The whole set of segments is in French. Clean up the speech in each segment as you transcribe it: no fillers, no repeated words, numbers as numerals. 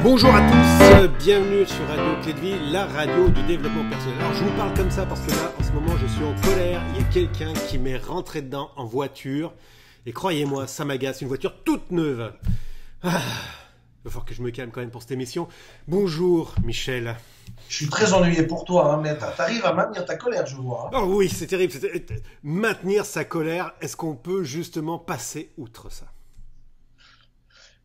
Bonjour à tous, bienvenue sur Radio Clé de Vie, la radio du développement personnel. Alors je vous parle comme ça parce que là, en ce moment, je suis en colère. Il y a quelqu'un qui m'est rentré dedans en voiture. Et croyez-moi, ça m'agace, une voiture toute neuve. Il va falloir que je me calme quand même pour cette émission. Bonjour Michel. Je suis très ennuyé pour toi, hein, mais t'arrives à maintenir ta colère, je vois. Hein. Oh oui, c'est terrible. Maintenir sa colère, est-ce qu'on peut justement passer outre ça?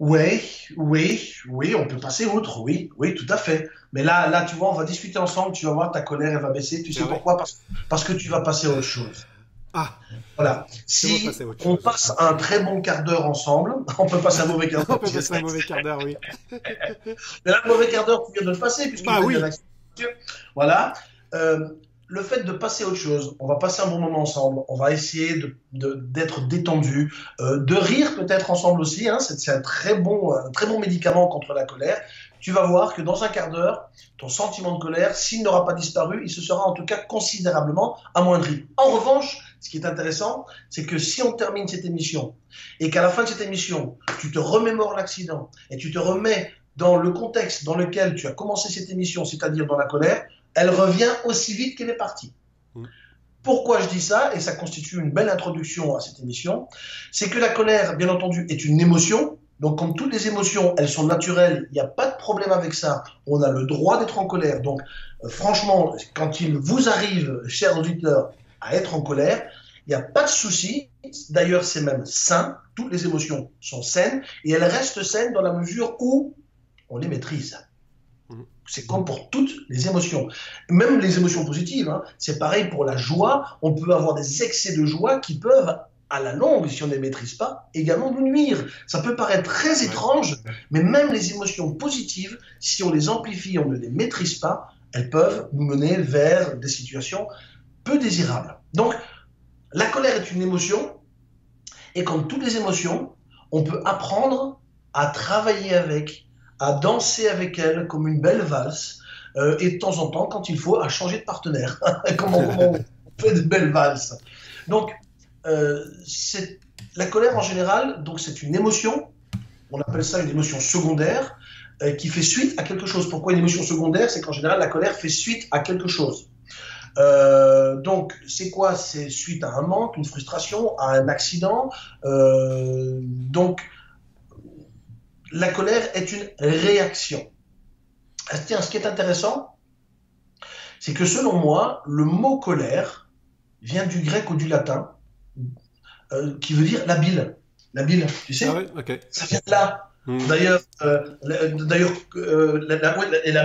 Oui, on peut passer outre, oui, tout à fait. Mais là, tu vois, on va discuter ensemble, tu vas voir, ta colère, elle va baisser. Tu sais pourquoi? Parce que tu vas passer à autre chose. Ah, voilà. Si on passe un très bon quart d'heure ensemble, on peut passer un mauvais quart d'heure. On peut passer un mauvais quart d'heure, oui. Mais là, le mauvais quart d'heure, tu viens de le passer, puisque voilà. Le fait de passer à autre chose, on va passer un bon moment ensemble, on va essayer d'être détendu, de rire peut-être ensemble aussi, hein, c'est un très bon médicament contre la colère. Tu vas voir que dans un quart d'heure, ton sentiment de colère, s'il n'aura pas disparu, il se sera en tout cas considérablement amoindri. En revanche, ce qui est intéressant, c'est que si on termine cette émission et qu'à la fin de cette émission, tu te remémores l'accident et tu te remets dans le contexte dans lequel tu as commencé cette émission, c'est-à-dire dans la colère, elle revient aussi vite qu'elle est partie. Pourquoi je dis ça, et ça constitue une belle introduction à cette émission, c'est que la colère, bien entendu, est une émotion. Donc, comme toutes les émotions, elles sont naturelles, il n'y a pas de problème avec ça. On a le droit d'être en colère. Donc, franchement, quand il vous arrive, chers auditeurs, à être en colère, il n'y a pas de souci. D'ailleurs, c'est même sain. Toutes les émotions sont saines et elles restent saines dans la mesure où on les maîtrise. C'est comme pour toutes les émotions, même les émotions positives, hein. C'est pareil pour la joie, on peut avoir des excès de joie qui peuvent, à la longue, si on ne les maîtrise pas, également nous nuire. Ça peut paraître très étrange, mais même les émotions positives, si on les amplifie, on ne les maîtrise pas, elles peuvent nous mener vers des situations peu désirables. Donc, la colère est une émotion, et comme toutes les émotions, on peut apprendre à travailler avec, à danser avec elle comme une belle valse, et de temps en temps, quand il faut, à changer de partenaire. Comment on fait de belles valses. Donc, la colère en général, donc c'est une émotion, on appelle ça une émotion secondaire, qui fait suite à quelque chose. Pourquoi une émotion secondaire? C'est qu'en général, la colère fait suite à quelque chose. Donc, c'est quoi? C'est suite à un manque, une frustration, à un accident. Donc, la colère est une réaction. Tiens, ce qui est intéressant, c'est que selon moi, le mot colère vient du grec ou du latin, qui veut dire la bile. La bile, tu sais, ça vient de là. D'ailleurs, la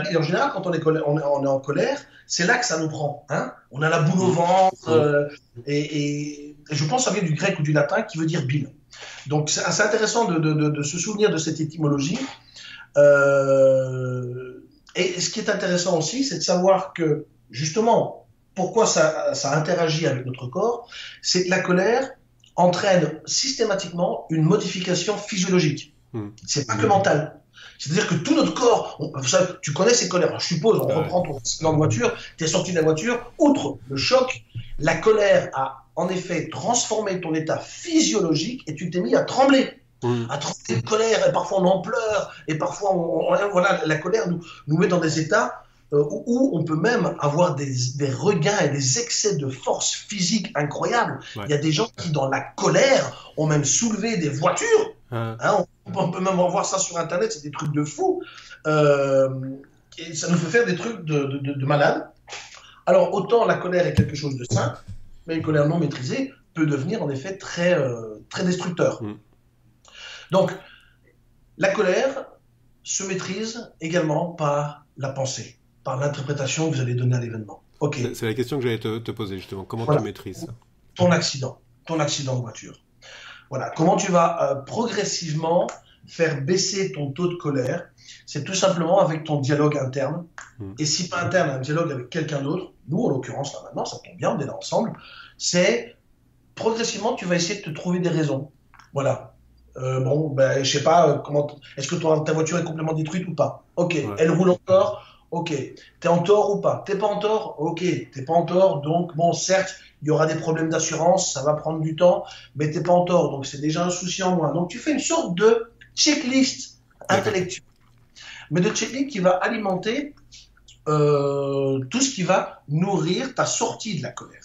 bile en général, quand on est en colère, c'est là que ça nous prend. Hein, on a la boule au ventre, et je pense que ça vient du grec ou du latin qui veut dire bile. Donc c'est assez intéressant de se souvenir de cette étymologie. Et ce qui est intéressant aussi, c'est de savoir que, justement, pourquoi ça interagit avec notre corps, c'est que la colère entraîne systématique une modification physiologique. C'est pas que mental. C'est-à-dire que tout notre corps, tu connais ces colères. Alors, je suppose, on reprend ton accident de voiture, tu es sorti de la voiture, outre le choc, la colère a en effet transformé ton état physiologique et tu t'es mis à trembler. À trembler de colère, et parfois on en pleure, et parfois voilà, la colère nous met dans des états où on peut même avoir des regains et des excès de force physique incroyables. Il y a des gens qui, dans la colère, ont même soulevé des voitures. Hein, on peut même voir ça sur Internet, c'est des trucs de fou. Et ça nous fait faire des trucs de malades. Alors, autant la colère est quelque chose de sain, mais une colère non maîtrisée peut devenir en effet très destructeur. Donc, la colère se maîtrise également par la pensée, par l'interprétation que vous allez donner à l'événement. C'est la question que j'allais te poser justement. Comment tu maîtrises ça? Ton accident de voiture. Voilà. Comment tu vas progressivement faire baisser ton taux de colère? C'est tout simplement avec ton dialogue interne. Et si pas interne, un dialogue avec quelqu'un d'autre, nous en l'occurrence là maintenant, ça tombe bien, on est là ensemble, c'est progressivement tu vas essayer de te trouver des raisons. Voilà. Je sais pas, est-ce que ta voiture est complètement détruite ou pas? Ok. Elle roule encore? Ok. T'es en tort ou pas? T'es pas en tort? Ok. T'es pas en tort, donc bon, certes, il y aura des problèmes d'assurance, ça va prendre du temps, mais t'es pas en tort, donc c'est déjà un souci en moins. Donc tu fais une sorte de checklist intellectuelle. mais de checklist qui va alimenter tout ce qui va nourrir ta sortie de la colère.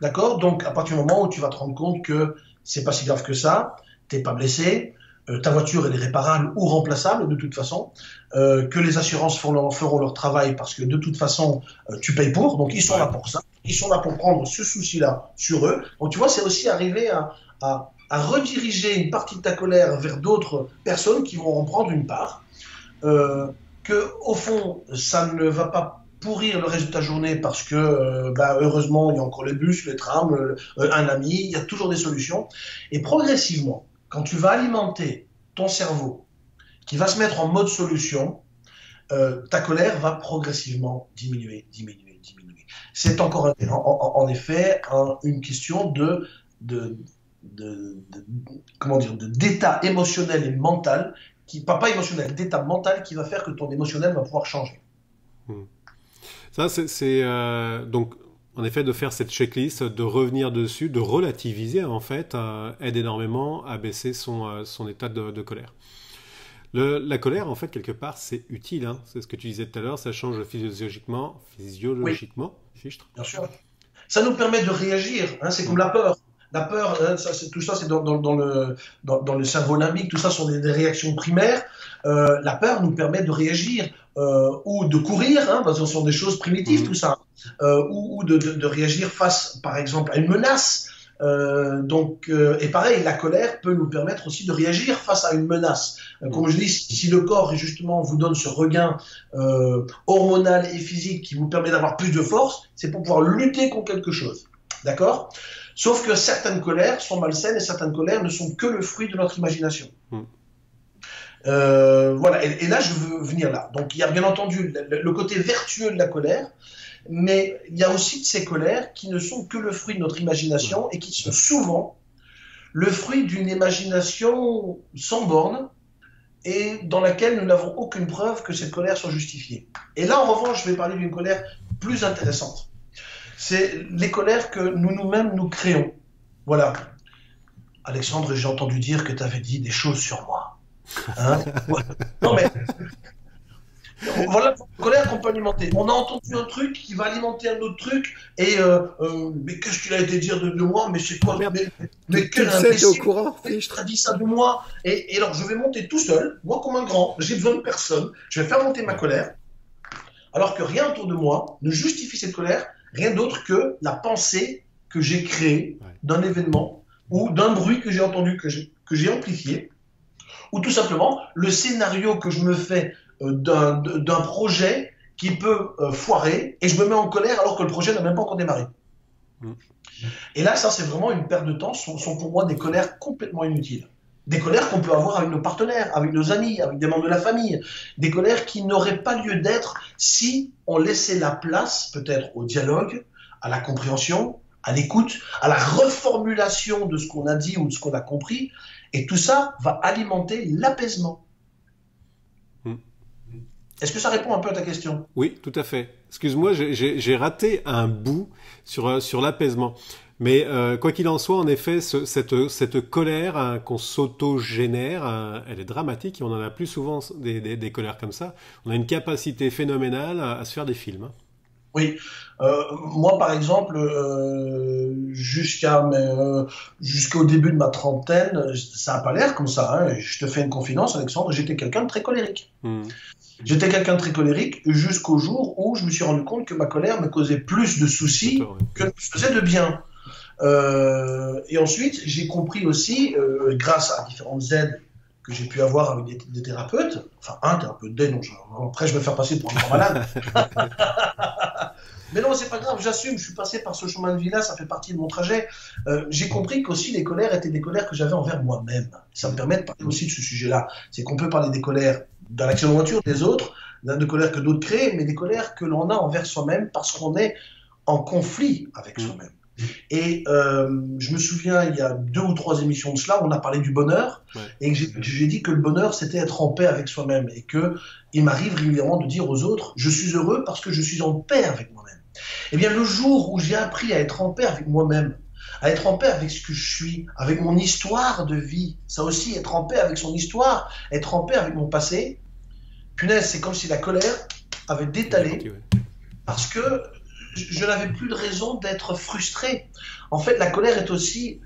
D'accord? Donc, à partir du moment où tu vas te rendre compte que c'est pas si grave que ça, t'es pas blessé, ta voiture elle est réparable ou remplaçable de toute façon, que les assurances feront leur travail parce que de toute façon tu payes pour, donc ils sont là pour ça, ils sont là pour prendre ce souci-là sur eux. Donc tu vois, c'est aussi arriver à rediriger une partie de ta colère vers d'autres personnes qui vont en prendre une part, que au fond ça ne va pas pourrir le reste de ta journée parce que heureusement il y a encore les bus, les trams, un ami, il y a toujours des solutions. Et progressivement, quand tu vas alimenter ton cerveau, qui va se mettre en mode solution, ta colère va progressivement diminuer. C'est encore en effet une question d'état émotionnel et mental, pas émotionnel, d'état mental qui va faire que ton émotionnel va pouvoir changer. Ça, c'est donc, en effet, de faire cette checklist, de revenir dessus, de relativiser, en fait, aide énormément à baisser son état de colère. La colère, en fait, quelque part, c'est utile. Hein. C'est ce que tu disais tout à l'heure, ça change physiologiquement. Oui. Bien sûr. Ça nous permet de réagir. Hein, c'est comme la peur. La peur, tout ça, c'est dans le cerveau limbique. Tout ça sont des réactions primaires. La peur nous permet de réagir ou de courir, hein, parce que ce sont des choses primitives, tout ça. Ou de réagir face, par exemple, à une menace. Et pareil, la colère peut nous permettre aussi de réagir face à une menace. Comme je dis, si le corps justement vous donne ce regain hormonal et physique qui vous permet d'avoir plus de force, c'est pour pouvoir lutter contre quelque chose. D'accord ? Sauf que certaines colères sont malsaines et certaines colères ne sont que le fruit de notre imagination. Voilà. Et là, je veux venir là. Donc, il y a bien entendu le côté vertueux de la colère, mais il y a aussi de ces colères qui ne sont que le fruit de notre imagination et qui sont souvent le fruit d'une imagination sans borne et dans laquelle nous n'avons aucune preuve que cette colère soit justifiée. Et là, en revanche, je vais parler d'une colère plus intéressante. C'est les colères que nous-mêmes nous créons. Voilà. Alexandre, j'ai entendu dire que tu avais dit des choses sur moi. Hein? Non mais... Voilà la colère qu'on peut alimenter. On a entendu un truc qui va alimenter un autre truc et mais qu'est-ce qu'il a été dire de moi? Mais c'est quoi? Mais quel imbécile! Au courant, a dit ça de moi. Et alors je vais monter tout seul, moi comme un grand, j'ai besoin de personne. Je vais faire monter ma colère, alors que rien autour de moi ne justifie cette colère, rien d'autre que la pensée que j'ai créée d'un événement ou d'un bruit que j'ai entendu, que j'ai amplifié, ou tout simplement le scénario que je me fais d'un projet qui peut foirer et je me mets en colère alors que le projet n'a même pas encore démarré. Et là, ça, c'est vraiment une perte de temps. Ce sont pour moi des colères complètement inutiles. Des colères qu'on peut avoir avec nos partenaires, avec nos amis, avec des membres de la famille. Des colères qui n'auraient pas lieu d'être si on laissait la place peut-être au dialogue, à la compréhension, à l'écoute, à la reformulation de ce qu'on a dit ou de ce qu'on a compris. Et tout ça va alimenter l'apaisement. Est-ce que ça répond un peu à ta question? Oui, tout à fait. Excuse-moi, j'ai raté un bout sur l'apaisement. Mais quoi qu'il en soit, en effet, cette colère qu'on s'auto-génère, elle est dramatique et on en a plus souvent des colères comme ça. On a une capacité phénoménale à se faire des films. Hein. Oui. Moi, par exemple, jusqu'au début de ma trentaine, ça n'a pas l'air comme ça. Hein. Je te fais une confidence, Alexandre, j'étais quelqu'un de très colérique. J'étais quelqu'un de très colérique jusqu'au jour où je me suis rendu compte que ma colère me causait plus de soucis que ne me faisait de bien. Et ensuite, j'ai compris aussi, grâce à différentes aides que j'ai pu avoir avec des thérapeutes, enfin un thérapeute d'aide, après je vais me faire passer pour un grand malade. Mais non, c'est pas grave, j'assume, je suis passé par ce chemin de vie-là, ça fait partie de mon trajet. J'ai compris qu'aussi les colères étaient des colères que j'avais envers moi-même. Ça me permet de parler aussi de ce sujet-là. C'est qu'on peut parler des colères dans l'accident de voiture des autres, de colères que d'autres créent, mais des colères que l'on a envers soi-même parce qu'on est en conflit avec soi-même. Et je me souviens, il y a 2 ou 3 émissions de cela, on a parlé du bonheur, et j'ai dit que le bonheur, c'était être en paix avec soi-même, et qu'il m'arrive régulièrement de dire aux autres, je suis heureux parce que je suis en paix avec moi-même. Eh bien, le jour où j'ai appris à être en paix avec moi-même, à être en paix avec ce que je suis, avec mon histoire de vie, ça aussi, être en paix avec son histoire, être en paix avec mon passé, punaise, c'est comme si la colère avait détalé parce que je n'avais plus de raison d'être frustré. En fait, la colère est aussi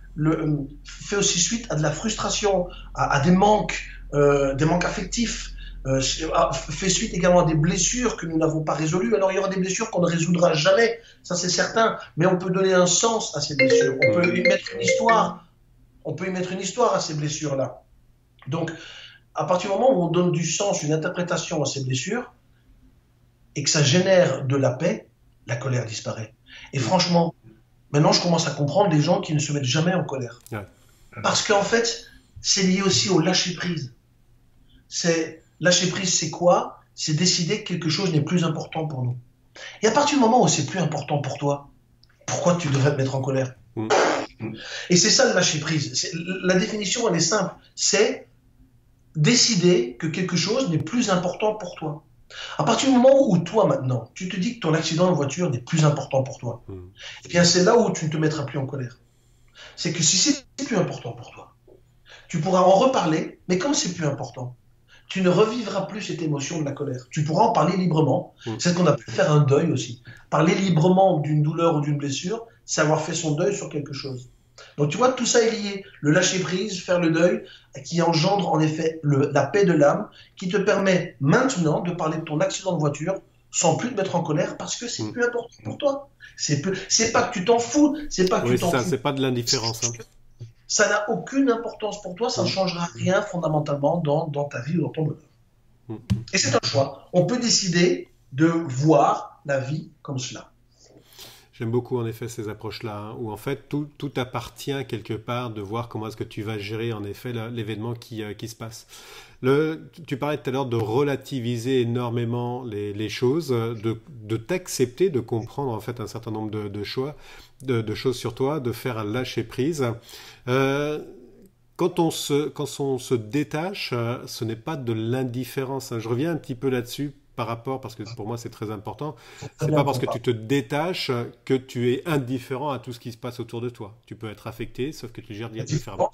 fait aussi suite à de la frustration, à des manques affectifs. Fait suite également à des blessures que nous n'avons pas résolues. Alors il y aura des blessures qu'on ne résoudra jamais, ça c'est certain, mais on peut donner un sens à ces blessures, on peut y mettre une histoire à ces blessures-là. Donc à partir du moment où on donne du sens, une interprétation à ces blessures, et que ça génère de la paix, la colère disparaît. Et franchement, maintenant je commence à comprendre les gens qui ne se mettent jamais en colère. Parce qu'en fait, c'est lié aussi au lâcher-prise. Lâcher prise, c'est quoi? C'est décider que quelque chose n'est plus important pour nous. Et à partir du moment où c'est plus important pour toi, pourquoi tu devrais te mettre en colère? Et c'est ça le lâcher prise. La définition, elle est simple. C'est décider que quelque chose n'est plus important pour toi. À partir du moment où toi, maintenant, tu te dis que ton accident de voiture n'est plus important pour toi, eh bien c'est là où tu ne te mettras plus en colère. C'est que si c'est plus important pour toi, tu pourras en reparler, mais comme c'est plus important, tu ne revivras plus cette émotion de la colère. Tu pourras en parler librement. C'est ce qu'on appelle faire un deuil aussi. Parler librement d'une douleur ou d'une blessure, c'est avoir fait son deuil sur quelque chose. Donc tu vois, tout ça est lié. Le lâcher-prise, faire le deuil, qui engendre en effet la paix de l'âme, qui te permet maintenant de parler de ton accident de voiture sans plus te mettre en colère parce que c'est plus important pour toi. C'est pas que tu t'en fous, c'est pas que tu t'en fous. C'est pas de l'indifférence. Ça n'a aucune importance pour toi, ça ne changera rien fondamentalement dans ta vie ou dans ton bonheur. Et c'est un choix. On peut décider de voir la vie comme cela. J'aime beaucoup en effet ces approches-là, où en fait tout appartient quelque part de voir comment est-ce que tu vas gérer en effet l'événement qui se passe. Tu parlais tout à l'heure de relativiser énormément les choses, de t'accepter, de comprendre en fait un certain nombre de choses sur toi, de faire un lâcher-prise. Quand on se détache, ce n'est pas de l'indifférence. Je reviens un petit peu là-dessus parce que pour moi c'est très important. C'est pas parce que tu te détaches que tu es indifférent à tout ce qui se passe autour de toi. Tu peux être affecté, sauf que tu gères différemment.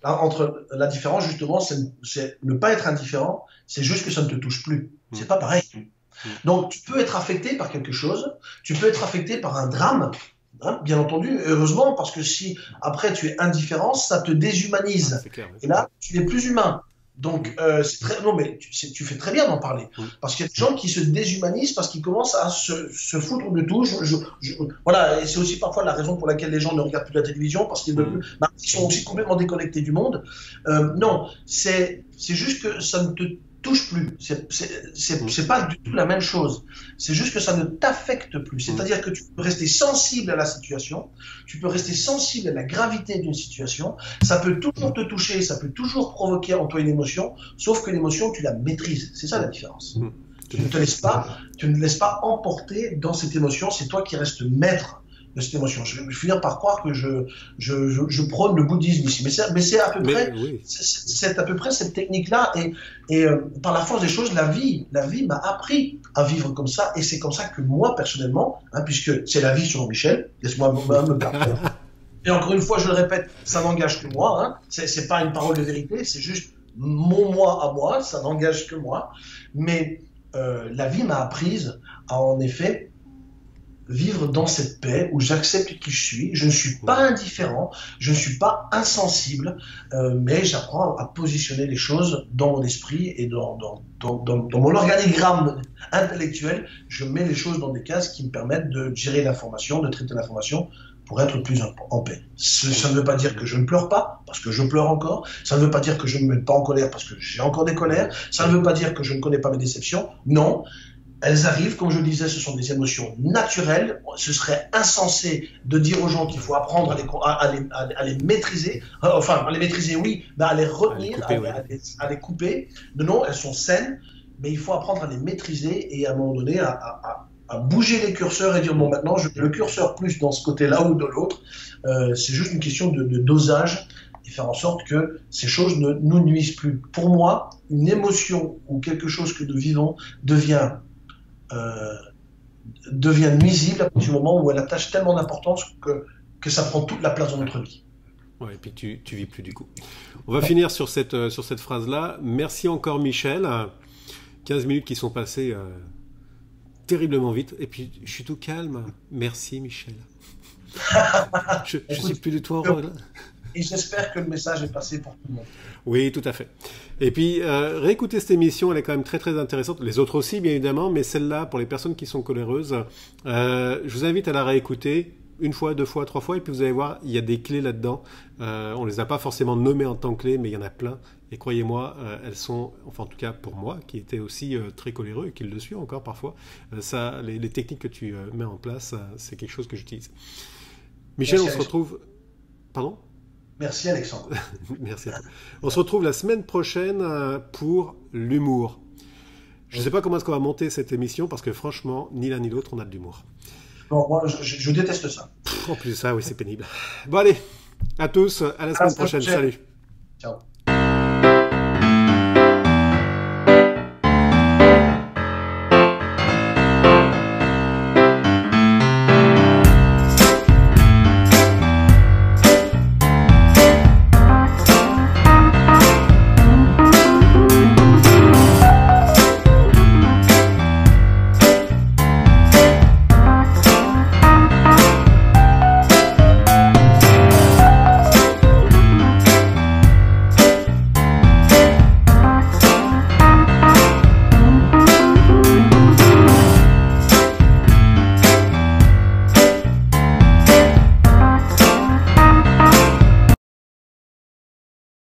Entre la différence justement, c'est ne pas être indifférent, c'est juste que ça ne te touche plus. C'est pas pareil. Donc tu peux être affecté par quelque chose, tu peux être affecté par un drame. Bien entendu, heureusement, parce que si après tu es indifférent, ça te déshumanise. Clair, et là, tu n'es plus humain. Donc, non, mais tu fais très bien d'en parler. Parce qu'il y a des gens qui se déshumanisent parce qu'ils commencent à se foutre de tout. Voilà, et c'est aussi parfois la raison pour laquelle les gens ne regardent plus la télévision, parce qu'ils sont aussi complètement déconnectés du monde. Non, c'est juste que ça ne te touche plus. C'est pas du tout la même chose. C'est juste que ça ne t'affecte plus. C'est-à-dire que tu peux rester sensible à la situation, tu peux rester sensible à la gravité d'une situation, ça peut toujours te toucher, ça peut toujours provoquer en toi une émotion, sauf que l'émotion, tu la maîtrises. C'est ça la différence. Tu ne laisses pas emporter dans cette émotion, c'est toi qui restes maître de cette émotion. Je vais finir par croire que je prône le bouddhisme ici, mais c'est à peu près cette technique-là, et par la force des choses, la vie m'a appris à vivre comme ça, et c'est comme ça que moi personnellement, puisque c'est la vie selon Michel, laisse-moi me permettre. Et encore une fois, je le répète, ça n'engage que moi, c'est pas une parole de vérité, c'est juste mon moi à moi, ça n'engage que moi, mais la vie m'a apprise à en effet vivre dans cette paix où j'accepte qui je suis, je ne suis pas indifférent, je ne suis pas insensible, mais j'apprends à positionner les choses dans mon esprit et dans mon organigramme intellectuel. Je mets les choses dans des cases qui me permettent de gérer l'information, de traiter l'information pour être plus en paix. Ça ne veut pas dire que je ne pleure pas, parce que je pleure encore. Ça ne veut pas dire que je ne me mets pas en colère, parce que j'ai encore des colères. Ça ne veut pas dire que je ne connais pas mes déceptions. Non. Elles arrivent, comme je le disais, ce sont des émotions naturelles. Ce serait insensé de dire aux gens qu'il faut apprendre à les maîtriser. Enfin, à les maîtriser, oui, mais à les retenir, à les couper. Non, elles sont saines, mais il faut apprendre à les maîtriser et à un moment donné à bouger les curseurs et dire bon, maintenant, je mets le curseur plus dans ce côté-là ou de l'autre. C'est juste une question de dosage et faire en sorte que ces choses ne nous nuisent plus. Pour moi, une émotion ou quelque chose que nous vivons devient nuisible à partir du moment où elle attache tellement d'importance que ça prend toute la place dans notre vie. Ouais, et puis tu vis plus du coup. On va finir sur cette phrase-là. Merci encore Michel. 15 minutes qui sont passées terriblement vite. Et puis, je suis tout calme. Merci, Michel. Je suis plus du tout en rôle. Et j'espère que le message est passé pour tout le monde. Oui, tout à fait. Et puis, réécouter cette émission, elle est quand même très très intéressante. Les autres aussi, bien évidemment, mais celle-là, pour les personnes qui sont coléreuses, je vous invite à la réécouter une fois, 2 fois, 3 fois, et puis vous allez voir, il y a des clés là-dedans. On les a pas forcément nommées en tant que clés, mais il y en a plein. Et croyez-moi, elles sont, enfin en tout cas pour moi, qui était aussi très coléreux et qui le suis encore parfois, les techniques que tu mets en place, c'est quelque chose que j'utilise. Michel, on se retrouve... Pardon ? Merci Alexandre. Merci à toi. On se retrouve la semaine prochaine pour l'humour. Je ne sais pas comment est-ce qu'on va monter cette émission parce que franchement, ni l'un ni l'autre, on a de l'humour. Bon, moi, je déteste ça. En plus de ça, oui, c'est pénible. Bon allez, à tous, à la semaine prochaine. Salut. Ciao.